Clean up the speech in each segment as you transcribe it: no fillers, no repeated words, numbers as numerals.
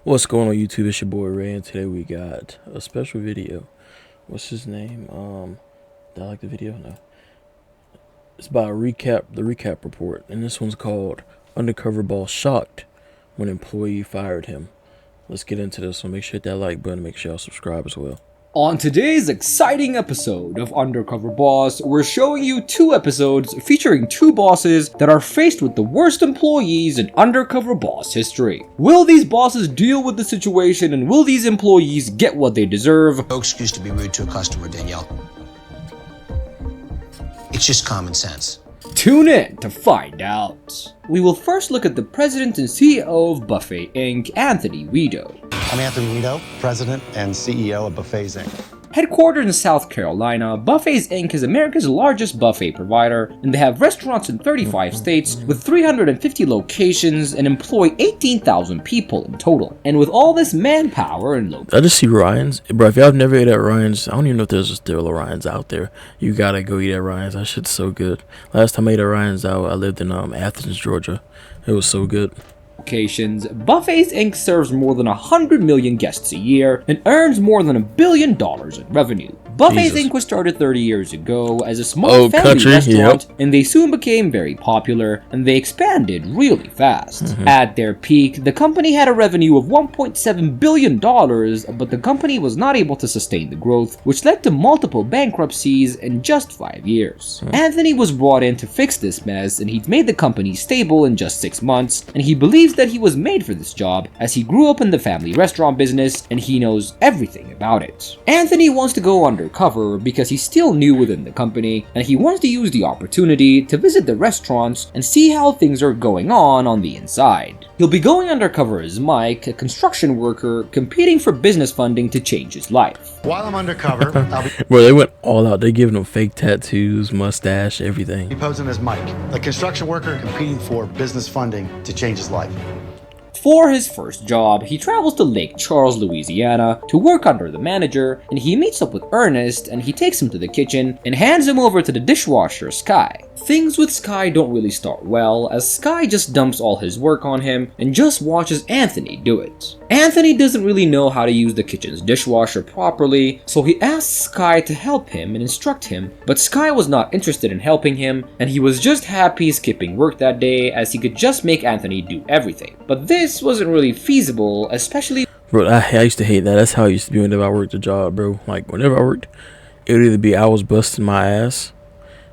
What's going on YouTube? It's your boy Ray, and today we got a special video. What's his name? Did I like the video? No. It's about the recap report, and this one's called Undercover Boss Shocked when employee fired him. Let's get into this one. Make sure you hit that like button, make sure y'all subscribe as well. On today's exciting episode of Undercover Boss, we're showing you two episodes featuring two bosses that are faced with the worst employees in Undercover Boss history. Will these bosses deal with the situation, and will these employees get what they deserve? No excuse to be rude to a customer, Danielle. It's just common sense. Tune in to find out. We will first look at the president and CEO of Buffet Inc., Anthony Weedo. I'm Anthony Weedo, President and CEO of Buffets Inc. Headquartered in South Carolina, Buffets Inc. is America's largest buffet provider, and they have restaurants in 35 states with 350 locations and employ 18,000 people in total. And with all this manpower and I just see Ryan's. Bro, if y'all have never ate at Ryan's, I don't even know if there's still a Ryan's out there. You gotta go eat at Ryan's. That shit's so good. Last time I ate at Ryan's, I lived in Athens, Georgia. It was so good. Locations, Buffets Inc. serves more than 100 million guests a year and earns more than $1 billion in revenue. Buffets Jesus. Inc. was started 30 years ago as a small family restaurant, and they soon became very popular, and they expanded really fast. At their peak, the company had a revenue of $1.7 billion, but the company was not able to sustain the growth, which led to multiple bankruptcies in just 5 years. Anthony was brought in to fix this mess, and he'd made the company stable in just 6 months, and he believes that he was made for this job as he grew up in the family restaurant business and he knows everything about it. Anthony wants to go undercover because he's still new within the company, and he wants to use the opportunity to visit the restaurants and see how things are going on the inside. He'll be going undercover as Mike, a construction worker, competing for business funding to change his life. While I'm undercover, I'll Bro, they went all out. They giving him fake tattoos, mustache, everything. be posing as Mike, a construction worker competing for business funding to change his life. For his first job, he travels to Lake Charles, Louisiana to work under the manager, and he meets up with Ernest, and he takes him to the kitchen and hands him over to the dishwasher, Sky. Things with Sky don't really start well, as Sky just dumps all his work on him and just watches Anthony do it. Anthony doesn't really know how to use the kitchen's dishwasher properly, so he asks Sky to help him and instruct him, but Sky was not interested in helping him, and he was just happy skipping work that day as he could just make Anthony do everything. But this wasn't really feasible, especially— Bro, I used to hate that. That's how I used to be whenever I worked a job, bro. Like, whenever I worked, it would either be I was busting my ass,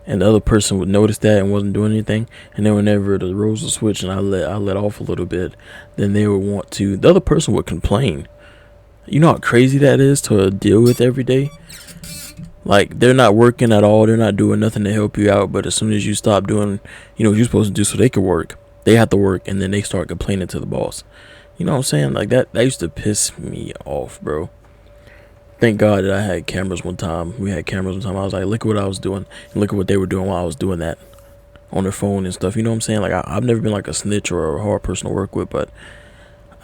and the other person would notice that and wasn't doing anything. And then whenever the roles would switch and I let off a little bit, then they would want to— the other person would complain. You know how crazy that is to deal with every day? Like, they're not working at all. They're not doing nothing to help you out. But as soon as you stop doing, what you're supposed to do so they can work, they have to work, and then they start complaining to the boss. You know what I'm saying? Like, that used to piss me off, bro. Thank God that I had cameras one time. We had cameras one time. I was like, look at what I was doing, and look at what they were doing while I was doing that on their phone and stuff. You know what I'm saying? Like, I've never been like a snitch or a hard person to work with, but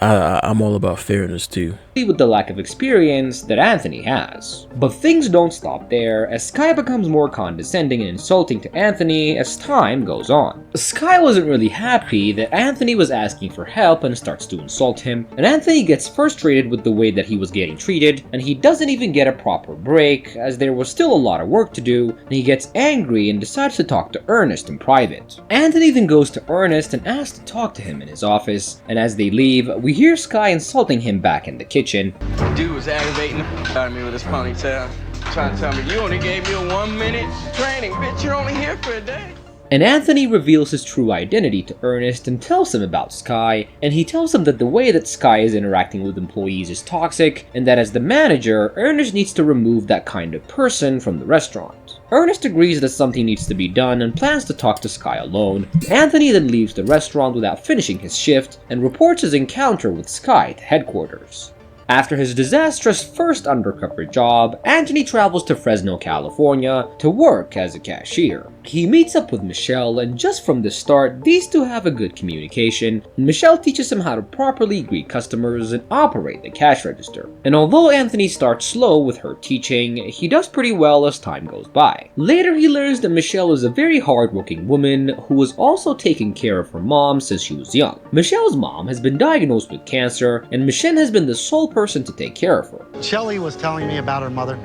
I'm all about fairness too. with the lack of experience that Anthony has. But things don't stop there, as Sky becomes more condescending and insulting to Anthony as time goes on. Sky wasn't really happy that Anthony was asking for help and starts to insult him, and Anthony gets frustrated with the way that he was getting treated, and he doesn't even get a proper break as there was still a lot of work to do, and he gets angry and decides to talk to Ernest in private. Anthony then goes to Ernest and asks to talk to him in his office, and as they leave, we hear Sky insulting him back in the kitchen. Dude was aggravating out of me with his ponytail. Trying to tell me, you only gave me a 1 minute training, bitch, you're only here for a day. And Anthony reveals his true identity to Ernest and tells him about Sky, and he tells him that the way that Sky is interacting with employees is toxic, and that as the manager, Ernest needs to remove that kind of person from the restaurant. Ernest agrees that something needs to be done and plans to talk to Sky alone. Anthony then leaves the restaurant without finishing his shift and reports his encounter with Sky to headquarters. After his disastrous first undercover job, Anthony travels to Fresno, California to work as a cashier. He meets up with Michelle, and just from the start, these two have a good communication, and Michelle teaches him how to properly greet customers and operate the cash register. And although Anthony starts slow with her teaching, he does pretty well as time goes by. Later, he learns that Michelle is a very hardworking woman who was also taking care of her mom since she was young. Michelle's mom has been diagnosed with cancer, and Michelle has been the sole person to take care of her. Shelly was telling me about her mother.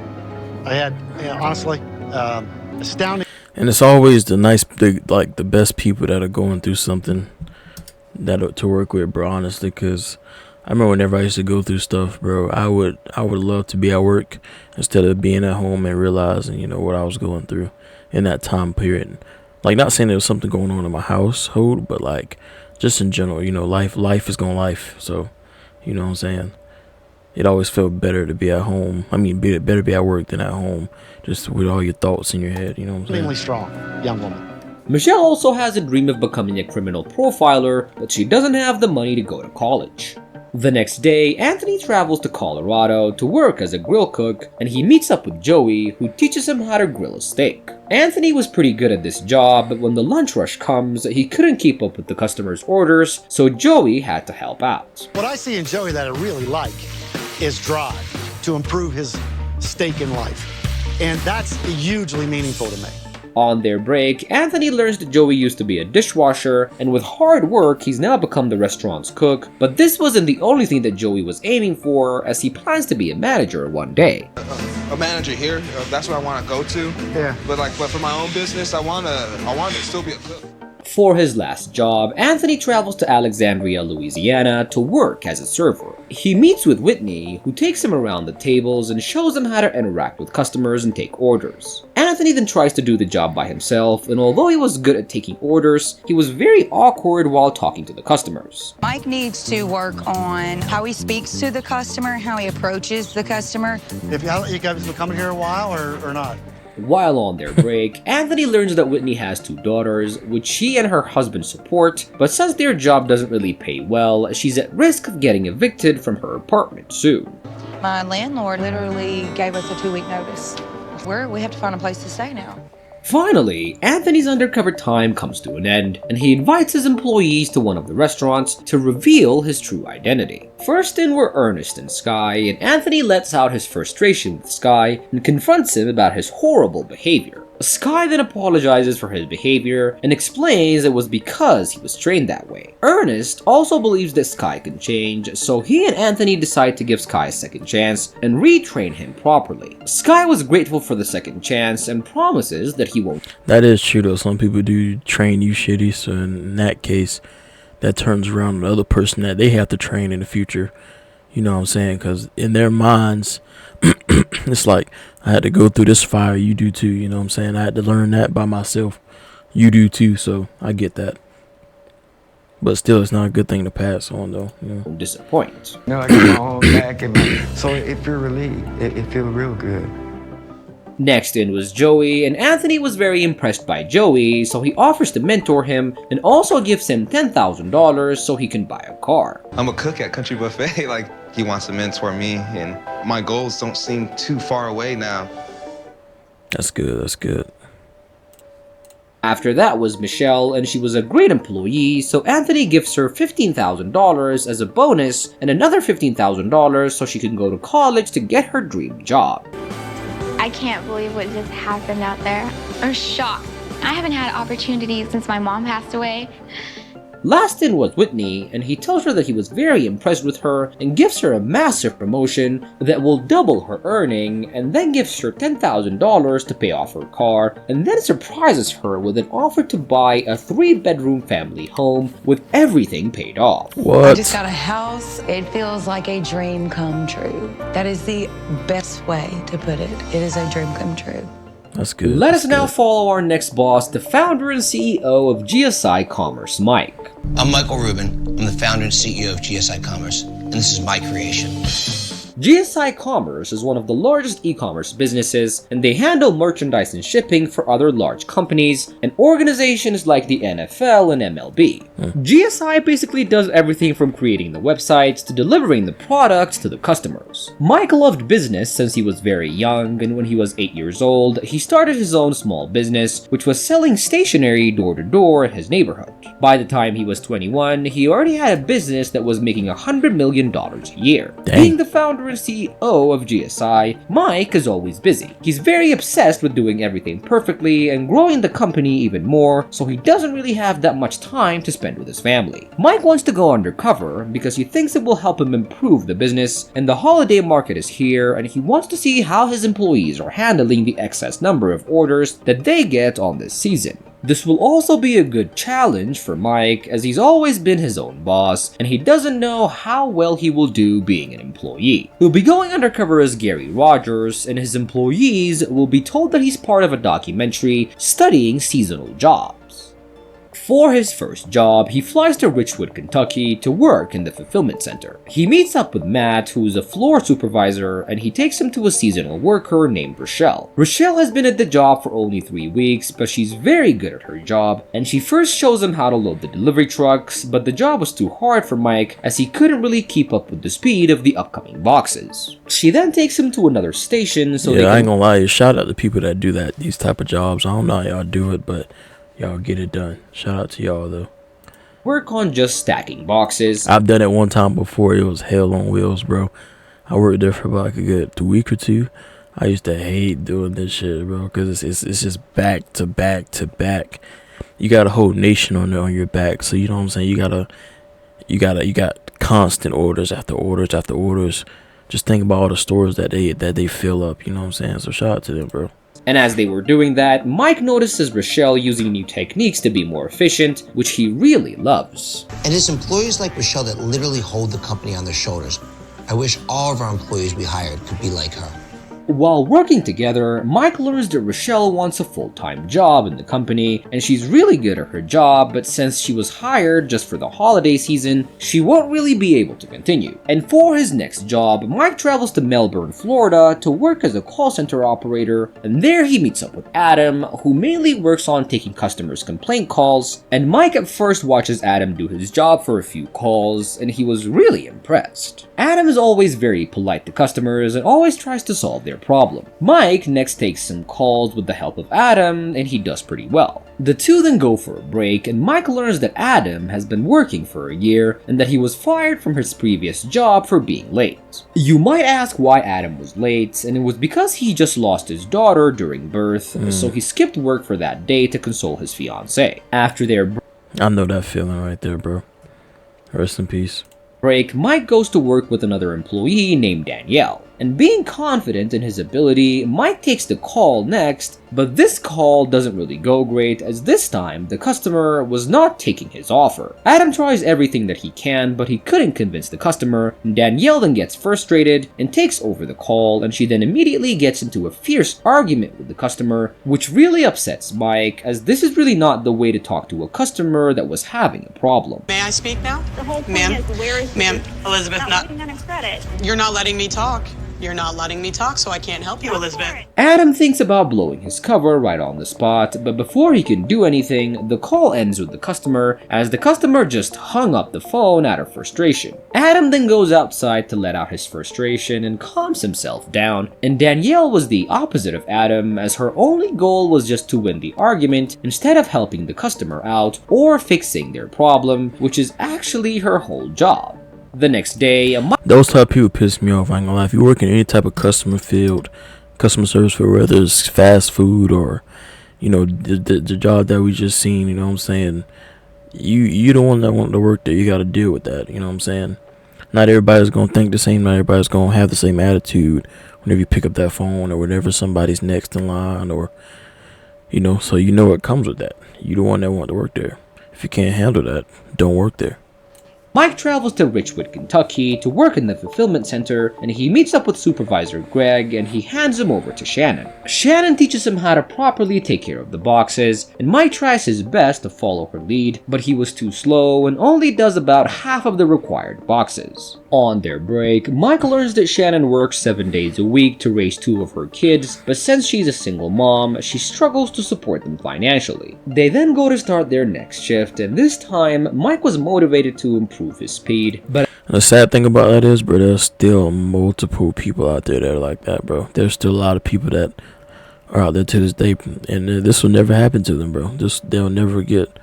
I had, honestly, astounding. And it's always the best people that are going through something that to work with, bro. Honestly, because I remember whenever I used to go through stuff, bro, I would love to be at work instead of being at home and realizing, you know, what I was going through in that time period. Like, not saying there was something going on in my household, but like just in general, you know, life is going life. So, you know what I'm saying? It always felt better to be at home. I mean, better to be at work than at home, just with all your thoughts in your head. You know what I'm saying? Extremely strong young woman. Michelle also has a dream of becoming a criminal profiler, but she doesn't have the money to go to college. The next day, Anthony travels to Colorado to work as a grill cook, and he meets up with Joey, who teaches him how to grill a steak. Anthony was pretty good at this job, but when the lunch rush comes, he couldn't keep up with the customers' orders, so Joey had to help out. What I see in Joey that I really like is drive to improve his stake in life. And that's hugely meaningful to me. On their break, Anthony learns that Joey used to be a dishwasher, and with hard work, he's now become the restaurant's cook. But this wasn't the only thing that Joey was aiming for, as he plans to be a manager one day. A manager here, that's what I want to go to. Yeah. But for my own business, I want to still be a cook. For his last job, Anthony travels to Alexandria, Louisiana to work as a server. He meets with Whitney, who takes him around the tables and shows him how to interact with customers and take orders. Anthony then tries to do the job by himself, and although he was good at taking orders, he was very awkward while talking to the customers. Mike needs to work on how he speaks to the customer, how he approaches the customer. If you guys been coming here a while or not? While on their break, Anthony learns that Whitney has 2 daughters, which she and her husband support, but since their job doesn't really pay well, she's at risk of getting evicted from her apartment soon. My landlord literally gave us a 2-week notice. We have to find a place to stay now. Finally, Anthony's undercover time comes to an end, and he invites his employees to one of the restaurants to reveal his true identity. First in were Ernest and Sky, and Anthony lets out his frustration with Sky and confronts him about his horrible behavior. Sky then apologizes for his behavior and explains it was because he was trained that way. Ernest also believes that Sky can change, so he and Anthony decide to give Sky a second chance and retrain him properly. Sky was grateful for the second chance and promises that he won't. That is true though. Some people do train you shitty, so in that case, that turns around the other person that they have to train in the future. You know what I'm saying? Because in their minds, it's like, I had to go through this fire, you do too. You know what I'm saying? I had to learn that by myself. You do too, so I get that. But still, it's not a good thing to pass on though. You know? Disappoint. No, I get my own back, so it feel relieved. It feel real good. Next in was Joey, and Anthony was very impressed by Joey, so he offers to mentor him and also gives him $10,000 so he can buy a car. I'm a cook at Country Buffet. He wants to mentor me, and my goals don't seem too far away now. That's good. That's good. After that was Michelle, and she was a great employee, so Anthony gives her $15,000 as a bonus and another $15,000 so she can go to college to get her dream job. I can't believe what just happened out there. I'm shocked. I haven't had opportunities since my mom passed away. Last in was Whitney, and he tells her that he was very impressed with her and gives her a massive promotion that will double her earning, and then gives her $10,000 to pay off her car, and then surprises her with an offer to buy a 3-bedroom family home with everything paid off. What? I just got a house. It feels like a dream come true. That is the best way to put it. It is a dream come true. That's good. Let That's us now good. follow our next boss, the founder and CEO of GSI Commerce, Mike. I'm Michael Rubin. I'm the founder and CEO of GSI Commerce, and this is my creation. GSI Commerce is one of the largest e-commerce businesses, and they handle merchandise and shipping for other large companies and organizations like the NFL and MLB. GSI basically does everything from creating the websites to delivering the products to the customers. Mike loved business since he was very young, and when he was 8 years old, he started his own small business, which was selling stationery door to door in his neighborhood. By the time he was 21, he already had a business that was making $100 million a year. Dang. Being the founder and CEO of GSI, Mike is always busy. He's very obsessed with doing everything perfectly and growing the company even more, so he doesn't really have that much time to spend with his family. Mike wants to go undercover because he thinks it will help him improve the business, and the holiday market is here, and he wants to see how his employees are handling the excess number of orders that they get on this season. This will also be a good challenge for Mike, as he's always been his own boss, and he doesn't know how well he will do being an employee. He'll be going undercover as Gary Rogers, and his employees will be told that he's part of a documentary studying seasonal jobs. For his first job, he flies to Richwood, Kentucky to work in the fulfillment center. He meets up with Matt, who's a floor supervisor, and he takes him to a seasonal worker named Rochelle. Rochelle has been at the job for only 3 weeks, but she's very good at her job, and she first shows him how to load the delivery trucks, but the job was too hard for Mike as he couldn't really keep up with the speed of the upcoming boxes. She then takes him to another station so I ain't gonna lie, shout out to people that do these type of jobs. I don't know how y'all do it, but y'all get it done. Shout out to y'all though. Work on just stacking boxes. I've done it one time before. It was hell on wheels, bro. I worked there for about like a good week or two. I used to hate doing this shit, bro, because it's just back to back to back. You got a whole nation on your back, so you know what I'm saying. You got constant orders after orders after orders. Just think about all the stores that they fill up. You know what I'm saying. So shout out to them, bro. And as they were doing that, Mike notices Rochelle using new techniques to be more efficient, which he really loves. And it's employees like Rochelle that literally hold the company on their shoulders. I wish all of our employees we hired could be like her. While working together, Mike learns that Rochelle wants a full-time job in the company, and she's really good at her job, but since she was hired just for the holiday season, she won't really be able to continue. And for his next job, Mike travels to Melbourne, Florida to work as a call center operator, and there he meets up with Adam, who mainly works on taking customers' complaint calls, and Mike at first watches Adam do his job for a few calls, and he was really impressed. Adam is always very polite to customers and always tries to solve their problem. Mike next takes some calls with the help of Adam, and he does pretty well. The two then go for a break, and Mike learns that Adam has been working for a year and that he was fired from his previous job for being late. You might ask why Adam was late, and it was because he just lost his daughter during birth, so he skipped work for that day to console his fiancée. After their I know that feeling right there, bro. Rest in peace. break, Mike goes to work with another employee named Danielle. And being confident in his ability, Mike takes the call next, but this call doesn't really go great, as this time the customer was not taking his offer. Adam tries everything that he can, but he couldn't convince the customer, and Danielle then gets frustrated and takes over the call, and she then immediately gets into a fierce argument with the customer, which really upsets Mike, as this is really not the way to talk to a customer that was having a problem. May I speak now? The whole point is, where is Elizabeth, not looking at his credit? You're not letting me talk. You're not letting me talk, so I can't help you, Elizabeth. Adam thinks about blowing his cover right on the spot, but before he can do anything, the call ends with the customer, as the customer just hung up the phone out of frustration. Adam then goes outside to let out his frustration and calms himself down, and Danielle was the opposite of Adam, as her only goal was just to win the argument instead of helping the customer out or fixing their problem, which is actually her whole job. The next day, those type of people piss me off. I ain't gonna lie. If you work in any type of customer service field, whether it's fast food or, you know, the job that we just seen, you know what I'm saying? You the one that want to work there. You got to deal with that. You know what I'm saying? Not everybody's gonna think the same. Not everybody's gonna have the same attitude whenever you pick up that phone or whenever somebody's next in line, or, you know. So you know what comes with that. You the one that want to work there. If you can't handle that, don't work there. Mike travels to Richwood, Kentucky to work in the fulfillment center, and he meets up with supervisor Greg and he hands him over to Shannon. Shannon teaches him how to properly take care of the boxes, and Mike tries his best to follow her lead, but he was too slow and only does about half of the required boxes. On their break, Mike learns that Shannon works 7 days a week to raise 2 of her kids, but since she's a single mom, she struggles to support them financially. They then go to start their next shift, and this time, Mike was motivated to improve his speed, but the sad thing about that is, bro, there's still multiple people out there that are like that, bro. There's still a lot of people that are out there to this day, and this will never happen to them, bro. They'll never get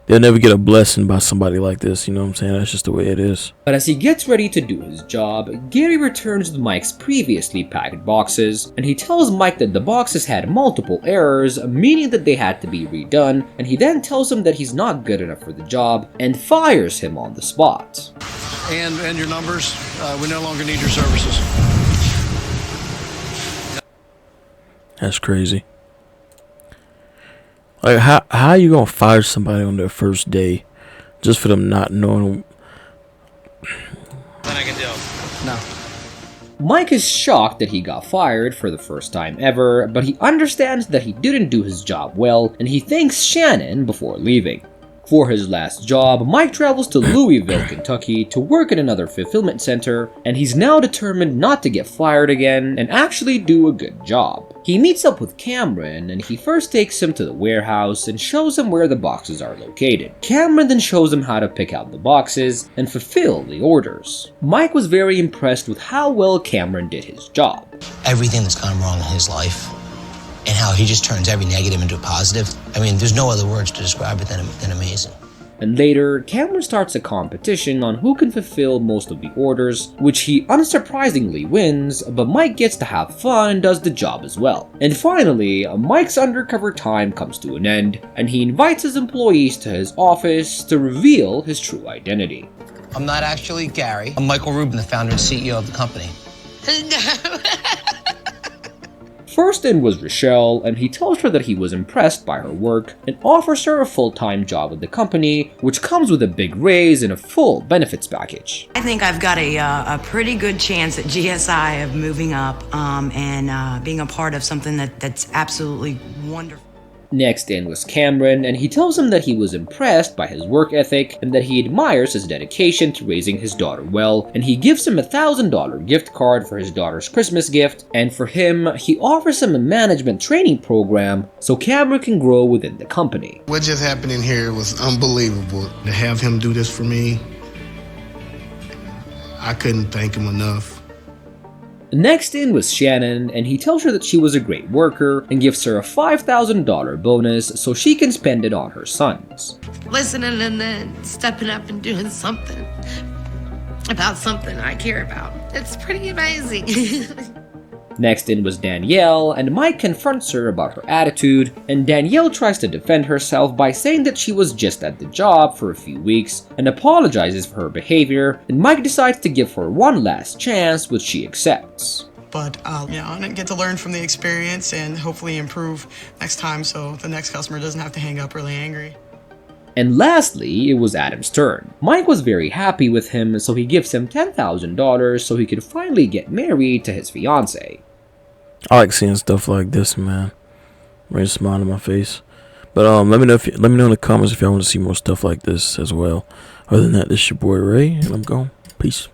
they'll never get a blessing by somebody like this, you know what I'm saying? That's just the way it is. But as he gets ready to do his job, Gary returns with Mike's previously packed boxes, and he tells Mike that the boxes had multiple errors, meaning that they had to be redone, and he then tells him that he's not good enough for the job, and fires him on the spot. And your numbers, we no longer need your services. That's crazy. Like, how you gonna fire somebody on their first day just for them not knowing? Then I can deal. No. Mike is shocked that he got fired for the first time ever, but he understands that he didn't do his job well, and he thanks Shannon before leaving. For his last job, Mike travels to Louisville, Kentucky to work at another fulfillment center, and he's now determined not to get fired again and actually do a good job. He meets up with Cameron, and he first takes him to the warehouse and shows him where the boxes are located. Cameron then shows him how to pick out the boxes and fulfill the orders. Mike was very impressed with how well Cameron did his job. Everything that's gone wrong in his life and how he just turns every negative into a positive. I mean, there's no other words to describe it than amazing. And later, Cameron starts a competition on who can fulfill most of the orders, which he unsurprisingly wins, but Mike gets to have fun and does the job as well. And finally, Mike's undercover time comes to an end, and he invites his employees to his office to reveal his true identity. I'm not actually Gary. I'm Michael Rubin, the founder and CEO of the company. First in was Rochelle, and he tells her that he was impressed by her work and offers her a full-time job at the company, which comes with a big raise and a full benefits package. I think I've got a pretty good chance at GSI of moving up and being a part of something that's absolutely wonderful. Next in was Cameron, and he tells him that he was impressed by his work ethic and that he admires his dedication to raising his daughter well, and he gives him a $1,000 gift card for his daughter's Christmas gift, and for him, he offers him a management training program so Cameron can grow within the company. What just happened in here was unbelievable. To have him do this for me, I couldn't thank him enough. Next in was Shannon, and he tells her that she was a great worker and gives her a $5,000 bonus so she can spend it on her sons. Listening and then stepping up and doing something about something I care about. It's pretty amazing. Next in was Danielle, and Mike confronts her about her attitude, and Danielle tries to defend herself by saying that she was just at the job for a few weeks and apologizes for her behavior, and Mike decides to give her one last chance, which she accepts. But, I get to learn from the experience and hopefully improve next time so the next customer doesn't have to hang up really angry. And lastly, it was Adam's turn. Mike was very happy with him, so he gives him $10,000 so he could finally get married to his fiancée. I like seeing stuff like this, man. Brings a smile to my face. But let me know in the comments if y'all want to see more stuff like this as well. Other than that, this is your boy Ray, and I'm gone. Peace.